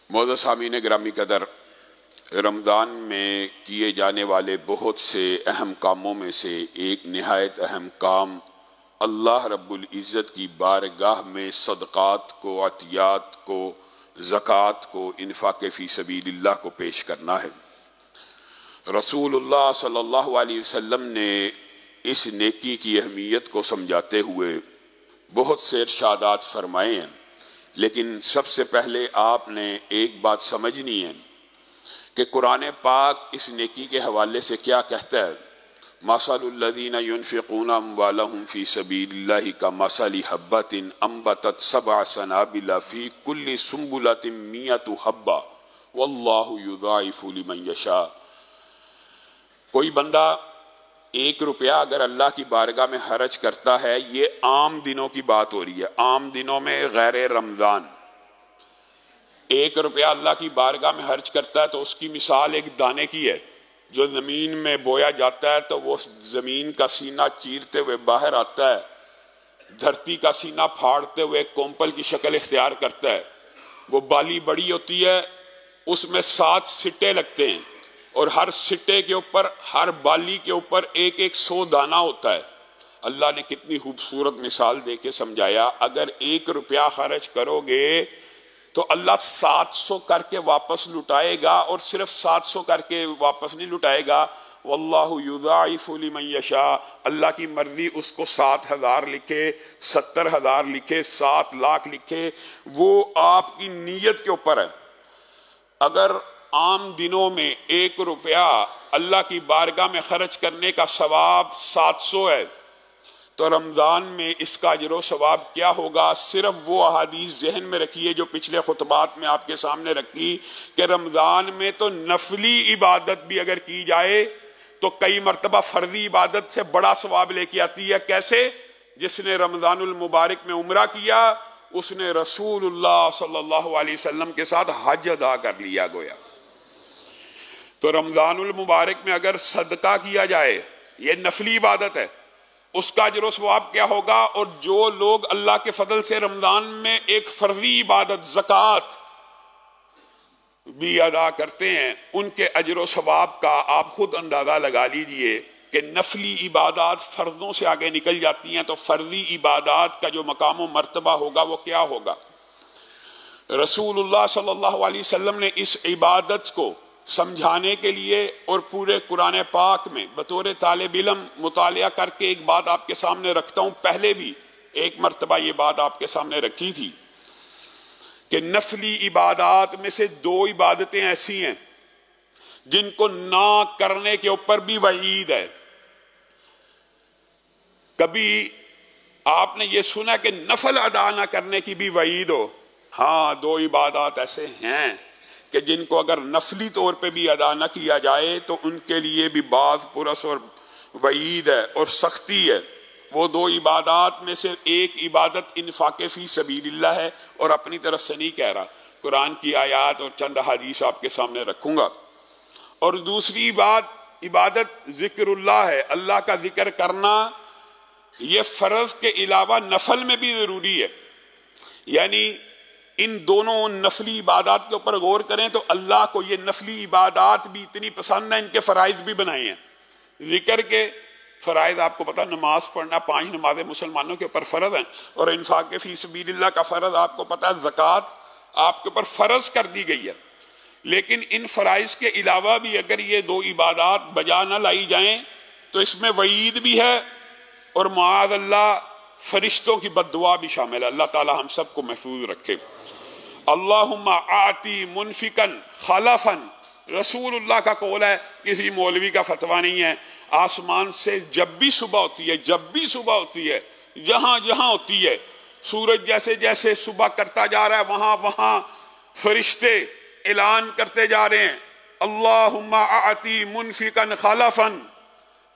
मोअज़्ज़ज़ सामीन गिरामी कदर, रमज़ान में किए जाने वाले बहुत से अहम कामों में से एक निहायत अहम काम अल्लाह रब्बुल इज़्ज़त की बारगाह में सदक़ात को, अतियात को, ज़कात को, इन्फ़ाक़ फ़ी सबीलिल्लाह को पेश करना है। रसूलुल्लाह सल्लल्लाहु अलैहि वसल्लम ने इस नेकी की अहमियत को समझाते हुए बहुत से इरशादात फरमाए हैं, लेकिन सबसे पहले आपने एक बात समझनी है कि कुरान पाक इस नेकी के हवाले से क्या कहता है। मसलुल्लज़ीना युनफ़िक़ूना अम्वालहुम फ़ी सबीलिल्लाहि कमसलि हब्बतिन अम्बतत सबअ सनाबिला फ़ी कुल्लि सुम्बुलतिन मियतु हब्बा वल्लाहु युज़ाइफ़ु लिमन यशा। कोई बंदा 1 रुपया अगर अल्लाह की बारगाह में खर्च करता है, ये आम दिनों की बात हो रही है, आम दिनों में गैर रमज़ान 1 रुपया अल्लाह की बारगाह में खर्च करता है तो उसकी मिसाल एक दाने की है जो ज़मीन में बोया जाता है तो वो ज़मीन का सीना चीरते हुए बाहर आता है, धरती का सीना फाड़ते हुए कोंपल की शक्ल इख्तियार करता है। वो बाली बड़ी होती है, उसमें 7 सिट्टे लगते हैं और हर सिट्टे के ऊपर, हर बाली के ऊपर एक एक 100 दाना होता है। अल्लाह ने कितनी खूबसूरत मिसाल दे के समझाया। अगर 1 रुपया खर्च करोगे तो अल्लाह 700 करके वापस लुटाएगा, और सिर्फ 700 करके वापस नहीं लुटाएगा, वल्लाहु युज़ाइफ़ु लिमन यशा। अल्लाह की मर्जी उसको 7,000 लिखे, 70,000 लिखे, 7 लाख लिखे, वो आपकी नीयत के ऊपर है। अगर आम दिनों में 1 रुपया अल्लाह की बारगाह में खर्च करने का सवाब 700 है, तो रमज़ान में इसका अजर सवाब क्या होगा। सिर्फ वो अहादीस जहन में रखिए जो पिछले खुतबात में आपके सामने रखी कि रमज़ान में तो नफली इबादत भी अगर की जाए तो कई मरतबा फर्जी इबादत से बड़ा सवाब लेके आती है। कैसे? जिसने रमज़ानुल मुबारक में उम्रा किया उसने रसूलुल्लाह सल्लल्लाहु अलैहि वसल्लम के साथ हज अदा कर लिया गोया। तो रमज़ानुल मुबारक में अगर सदका किया जाए, ये नफली इबादत है, उसका अजर सवाब क्या होगा। और जो लोग अल्लाह के फजल से रमजान में एक फर्जी इबादत ज़कात भी अदा करते हैं, उनके अजर सवाब का आप खुद अंदाजा लगा लीजिए कि नफली इबादत फर्जों से आगे निकल जाती हैं, तो फर्जी इबादत का जो मकाम व मर्तबा होगा वो क्या होगा। रसूलुल्लाह सल्लल्लाहु अलैहि वसल्लम ने इस इबादत को समझाने के लिए और पूरे कुरान पाक में बतौर तालिब इल्म मुतालिया करके एक बात आपके सामने रखता हूं। पहले भी एक मर्तबा ये बात आपके सामने रखी थी कि नफली इबादत में से 2 इबादतें ऐसी हैं जिनको ना करने के ऊपर भी वईद है। कभी आपने ये सुना कि नफल अदा ना करने की भी वईद हो? हाँ, 2 इबादत ऐसे हैं कि जिनको अगर नफली तौर पे भी अदा न किया जाए तो उनके लिए भी बाज़ पुरस और वईद है और सख्ती है। वो 2 इबादत में से एक इबादत इन्फ़ाक़ फ़ी सबीलिल्लाह है, और अपनी तरफ से नहीं कह रहा, कुरान की आयत और चंद हदीस आपके सामने रखूँगा। और दूसरी इबादत ज़िक्रुल्लाह है, अल्लाह का जिक्र करना। ये फ़र्ज़ के अलावा नफल में भी ज़रूरी है। यानी इन दोनों नफली इबादत के ऊपर गौर करें तो अल्लाह को ये नफली इबादत भी इतनी पसंद है, इनके फ़राइज़ भी बनाए हैं। जिक्र के फ़राइज़ आपको पता, नमाज पढ़ना 5 नमाज़ें मुसलमानों के ऊपर फ़र्ज़ हैं, और इन्फ़ाक़ फ़ी सबीलिल्लाह का फ़र्ज़ आपको पता है, ज़कात आपके ऊपर फ़र्ज़ कर दी गई है। लेकिन इन फ़राइज़ के अलावा भी अगर ये 2 इबादत बजा न लाई जाएँ तो इसमें वईद भी है और माअज़ल्लाह फरिश्तों की बद्दुआ भी शामिल है। अल्लाह ताला हम सबको महफूज रखे। अल्लाहुम्मा आती मुनफिकन खलफन, रसूलुल्लाह का कौल है, किसी मौलवी का फतवा नहीं है। आसमान से जब भी सुबह होती है, जब भी सुबह होती है, जहां जहां होती है, सूरज जैसे जैसे सुबह करता जा रहा है, वहां वहां फरिश्ते ऐलान करते जा रहे हैं, अल्लाहुम्मा आती मुनफिकन खलफन,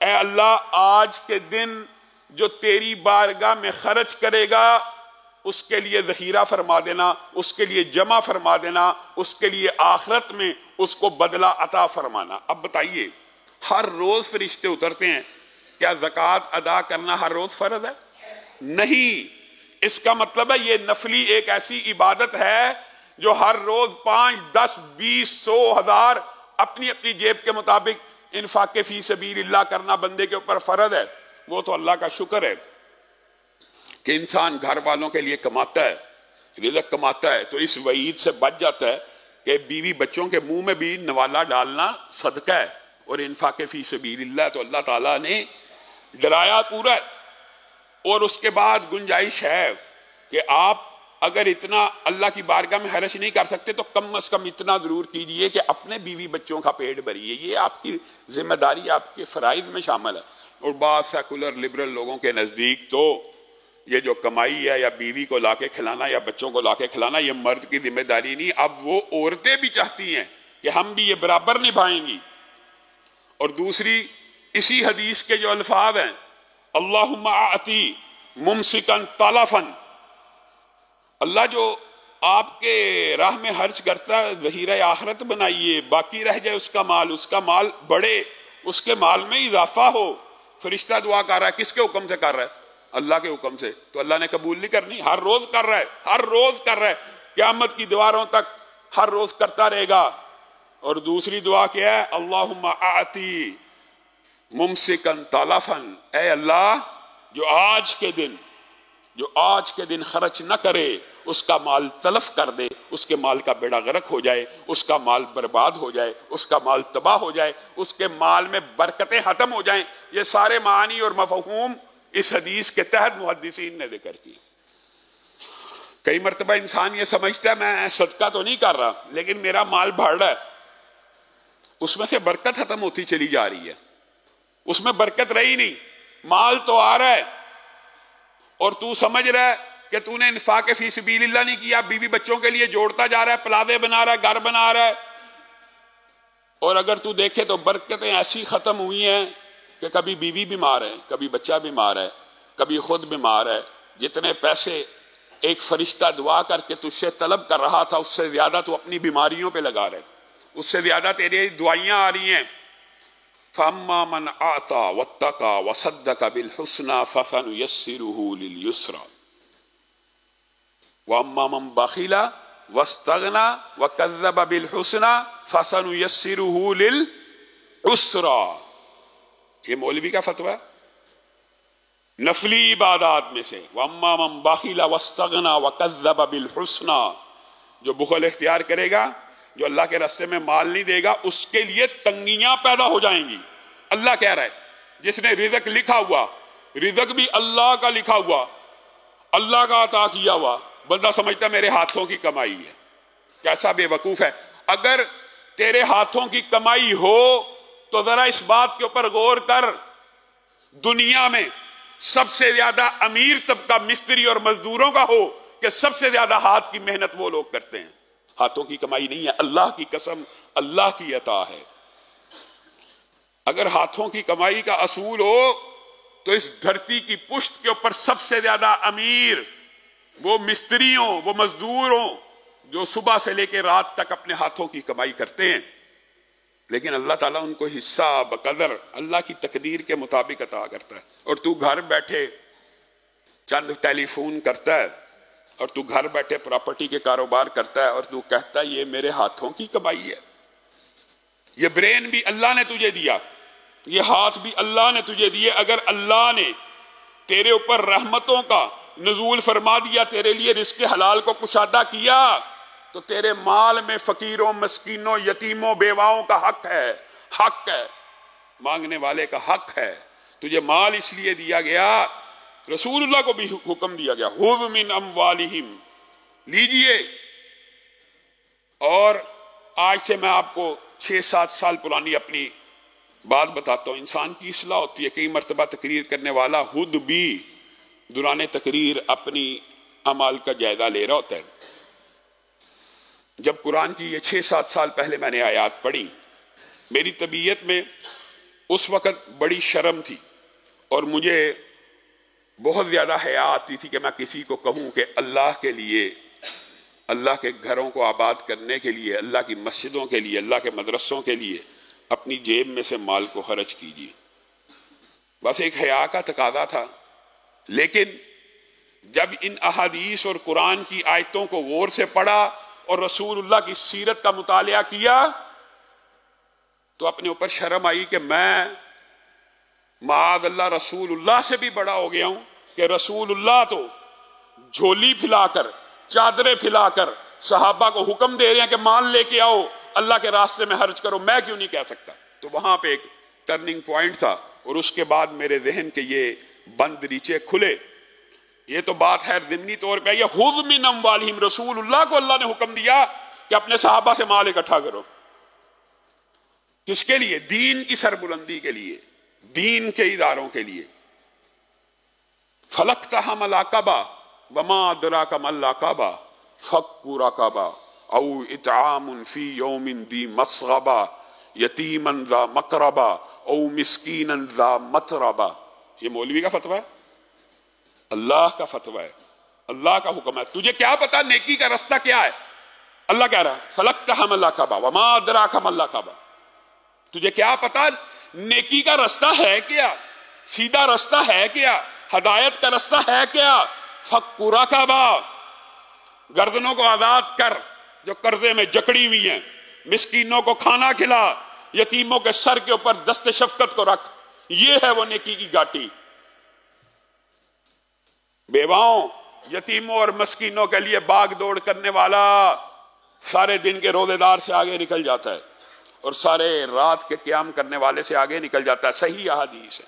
ए अल्लाह आज के दिन जो तेरी बारगाह में खर्च करेगा उसके लिए ज़ख़ीरा फरमा देना, उसके लिए जमा फरमा देना, उसके लिए आखिरत में उसको बदला अता फरमाना। अब बताइए, हर रोज फरिश्ते उतरते हैं, क्या ज़कात अदा करना हर रोज फर्ज है? नहीं। इसका मतलब है ये नफली एक ऐसी इबादत है जो हर रोज 5, 10, 20, 100, 1000 अपनी अपनी जेब के मुताबिक इन्फाक फी सबीलिल्लाह करना बंदे के ऊपर फर्ज है। वो तो अल्लाह का शुक्र है कि इंसान घर वालों के लिए कमाता है, रिज़्क़ कमाता है, तो इस वईद से बच जाता है कि बीवी बच्चों के मुंह में भी नवाला डालना सदका है। और इन्फाक फी सबीलिल्लाह तो अल्लाह ताला ने डराया पूरा है। और उसके बाद गुंजाइश है कि आप अगर इतना अल्लाह की बारगाह में खर्च नहीं कर सकते तो कम से कम इतना जरूर कीजिए कि अपने बीवी बच्चों का पेट भरिए। ये आपकी जिम्मेदारी, आपके फराइज में शामिल है। और बाद सेकुलर लिबरल लोगों के नजदीक तो ये जो कमाई है या बीवी को लाके खिलाना या बच्चों को लाके खिलाना, ये मर्द की जिम्मेदारी नहीं। अब वो औरतें भी चाहती हैं कि हम भी ये बराबर निभाएंगी। और दूसरी इसी हदीस के जो अल्फाज हैं, अल्लाहुम्मा आती मुमसिकन तलफन, अल्लाह जो आपके राह में खर्च करता है ज़हीरा आखिरत बनाइए, बाकी रह जाए उसका माल बढ़े, उसके माल में इजाफा हो। फरिश्ता दुआ कर रहा है, किसके हुक्म से कर रहा है? अल्लाह के हुक्म से। तो अल्लाह ने कबूल नहीं करनी? हर रोज कर रहा है, हर रोज कर रहा है, क़यामत की दीवारों तक हर रोज करता रहेगा। और दूसरी दुआ क्या है? अल्लाहुम्मा आती मुमसिकन तलफन, ऐ अल्लाह जो आज के दिन खर्च न करे उसका माल तलफ कर दे, उसके माल का बेड़ा गर्क हो जाए, उसका माल बर्बाद हो जाए, उसका माल तबाह हो जाए, उसके माल में बरकतें खत्म हो जाएं। ये सारे मानी और मफहूम इस हदीस के तहत मुहद्दिसीन ने जिक्र की। कई मरतबा इंसान ये समझता है मैं सदका तो नहीं कर रहा लेकिन मेरा माल बढ़ रहा है, उसमें से बरकत खत्म होती चली जा रही है, उसमें बरकत रही नहीं। माल तो आ रहा है और तू समझ रहा है कि तूने इन्फाक फी सबीलिल्लाह नहीं किया, बीवी बच्चों के लिए जोड़ता जा रहा है, प्लाजे बना रहा है, घर बना रहा है। और अगर तू देखे तो बरकतें ऐसी खत्म हुई हैं कि कभी बीवी बीमार है, कभी बच्चा बीमार है, कभी खुद बीमार है। जितने पैसे एक फरिश्ता दुआ करके तुझसे तलब कर रहा था उससे ज्यादा तू अपनी बीमारियों पे लगा रहे, उससे ज्यादा तेरी दुआइयां आ रही हैं। फअम्मा मन आता वत्तका वसद्दका बिल हुस्ना फसनुयस्सिरुहु लिल युस्रा व अम्मा मन बखिला वस्तगना वकज़्ज़ब बिल हुस्ना फसनुयस्सिरुहु लिल उसरा। ये मौलवी का फतवा है। नफली इबादात में से व अम्मा मन बखिला वस्तगना वकज़्ज़ब बिल हुस्ना, जो बुखल इख्तियार करेगा, जो अल्लाह के रास्ते में माल नहीं देगा, उसके लिए तंगियां पैदा हो जाएंगी। अल्लाह कह रहा है जिसने रिज़्क़ लिखा हुआ, रिज़्क़ भी अल्लाह का लिखा हुआ, अल्लाह का अता किया हुआ, बंदा समझता मेरे हाथों की कमाई है। कैसा बेवकूफ है। अगर तेरे हाथों की कमाई हो तो जरा इस बात के ऊपर गौर कर, दुनिया में सबसे ज्यादा अमीर तबका मिस्त्री और मजदूरों का हो कि सबसे ज्यादा हाथ की मेहनत वो लोग करते हैं। हाथों की कमाई नहीं है, अल्लाह की कसम, अल्लाह की अता है। अगर हाथों की कमाई का असूल हो तो इस धरती की पुश्त के ऊपर सबसे ज्यादा अमीर वो मिस्त्रियों, वो मजदूरों जो सुबह से लेकर रात तक अपने हाथों की कमाई करते हैं। लेकिन अल्लाह ताला उनको हिस्सा बकदर अल्लाह की तकदीर के मुताबिक अता करता है। और तू घर बैठे चंद टेलीफोन करता है और तू घर बैठे प्रॉपर्टी के कारोबार करता है और तू कहता है ये मेरे हाथों की कमाई है। ये ब्रेन भी अल्लाह ने तुझे दिया, ये हाथ भी अल्लाह ने तुझे दिए। अगर अल्लाह ने तेरे ऊपर रहमतों का नजूल फरमा दिया, तेरे लिए रिज़्क़ हलाल को कुशादा किया, तो तेरे माल में फकीरों, मस्कीनों, यतीमों, बेवाओं का हक है, मांगने वाले का हक है। तुझे माल इसलिए दिया गया, रसूलुल्लाह को भी हुक्म दिया गया, हुज़ मिन अम्वालिहिम, लीजिए। और आज से मैं आपको 6-7 साल पुरानी अपनी बात बताता हूं। इंसान की इस्लाह होती है। कई मरतबा तकरीर करने वाला खुद भी दुराने तकरीर अपनी अमाल का जायजा ले रहा होता है। जब कुरान की ये 6-7 साल पहले मैंने आयात पढ़ी, मेरी तबीयत में उस वक़्त बड़ी शर्म थी और मुझे बहुत ज़्यादा हया आती थी कि मैं किसी को कहूँ कि अल्लाह के लिए, अल्लाह के घरों को आबाद करने के लिए, अल्लाह की मस्जिदों के लिए, अल्लाह के मदरसों के लिए अपनी जेब में से माल को खर्च कीजिए। बस एक हया का तकाजा था। लेकिन जब इन अहादीस और कुरान की आयतों को गौर से पढ़ा और रसूलुल्लाह की सीरत का मुतालिया किया तो अपने ऊपर शर्म आई कि मैं माअल्लाह रसूलुल्लाह से भी बड़ा हो गया हूं कि रसूलुल्लाह तो झोली फैलाकर, चादरें फैलाकर सहाबा को हुक्म दे रहे हैं कि माल लेके आओ, अल्लाह के रास्ते में खर्च करो, मैं क्यों नहीं कह सकता। तो वहां पे एक टर्निंग पॉइंट था और उसके बाद मेरे जहन के ये बंद रीचे खुले। ये तो बात है ज़िम्नी तौर पे, ये खुज़ मिन अम्वालिहिम, रसूलुल्लाह को अल्लाह ने हुक्म दिया कि अपने सहाबा से माल इकट्ठा करो। किसके लिए? दीन की सरबुलंदी के लिए, दीन के इदारों के लिए। फलकतहम अल-अक़बा वमा अदराका मल-अक़बा फक्कु रक़बा औ इतआमुन फी यौमिन दी मस्ग़बा यतीमन ज़ा मक़रबा औ मिस्कीनन ज़ा मतरबा। ये मौलवी का फतवा है, अल्लाह का फतवा है, अल्लाह का हुक्म है। तुझे क्या पता नेकी का रास्ता क्या है? अल्लाह कह रहा है फलकतहम अल-अक़बा वमा अदराका मल-अक़बा। तुझे क्या पता नेकी का रास्ता है क्या, सीधा रास्ता है क्या, हदायत का रास्ता है क्या? फक्कु रक़बा, गर्दनों को आजाद कर जो कर्जे में जकड़ी हुई हैं, मिस्कीनों को खाना खिला, यतीमों के सर के ऊपर दस्ते शफकत को रख। ये है वो नेकी की घाटी। बेवाओं, यतीमों और मस्कीनों के लिए भाग दौड़ करने वाला सारे दिन के रोजेदार से आगे निकल जाता है और सारे रात के क्याम करने वाले से आगे निकल जाता है। सही हदीस है।